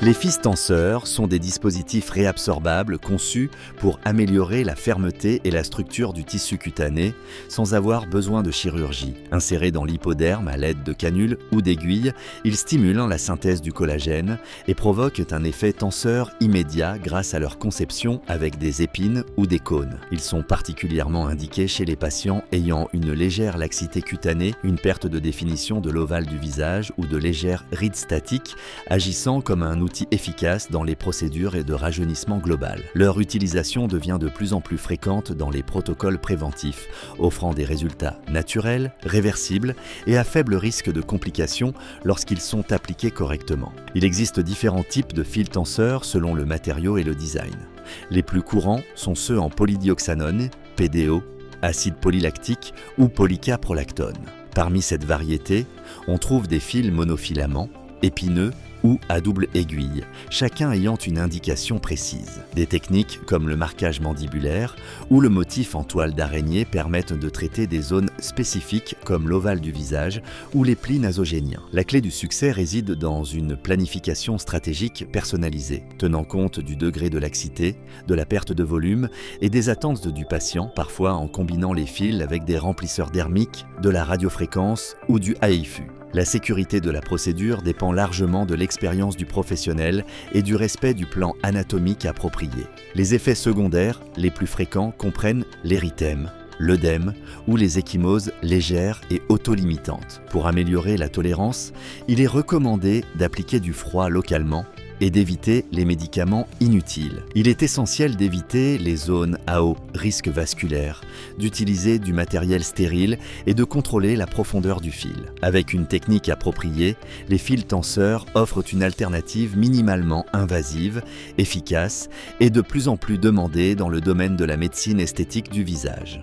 Les fils tenseurs sont des dispositifs réabsorbables conçus pour améliorer la fermeté et la structure du tissu cutané sans avoir besoin de chirurgie. Insérés dans l'hypoderme à l'aide de canules ou d'aiguilles, ils stimulent la synthèse du collagène et provoquent un effet tenseur immédiat grâce à leur conception avec des épines ou des cônes. Ils sont particulièrement indiqués chez les patients ayant une légère laxité cutanée, une perte de définition de l'ovale du visage ou de légères rides statiques, agissant comme un outil efficace dans les procédures et de rajeunissement global. Leur utilisation devient de plus en plus fréquente dans les protocoles préventifs, offrant des résultats naturels, réversibles et à faible risque de complications lorsqu'ils sont appliqués correctement. Il existe différents types de fils tenseurs selon le matériau et le design. Les plus courants sont ceux en polydioxanone, PDO, acide polylactique ou polycaprolactone. Parmi cette variété, on trouve des fils monofilaments, épineux ou à double aiguille, chacun ayant une indication précise. Des techniques comme le marquage mandibulaire ou le motif en toile d'araignée permettent de traiter des zones spécifiques comme l'ovale du visage ou les plis nasogéniens. La clé du succès réside dans une planification stratégique personnalisée, tenant compte du degré de laxité, de la perte de volume et des attentes du patient, parfois en combinant les fils avec des remplisseurs dermiques, de la radiofréquence ou du HIFU. La sécurité de la procédure dépend largement de l'expérience du professionnel et du respect du plan anatomique approprié. Les effets secondaires les plus fréquents comprennent l'érythème, l'œdème ou les ecchymoses légères et autolimitantes. Pour améliorer la tolérance, il est recommandé d'appliquer du froid localement et d'éviter les médicaments inutiles. Il est essentiel d'éviter les zones à haut risque vasculaire, d'utiliser du matériel stérile et de contrôler la profondeur du fil. Avec une technique appropriée, les fils tenseurs offrent une alternative minimalement invasive, efficace et de plus en plus demandée dans le domaine de la médecine esthétique du visage.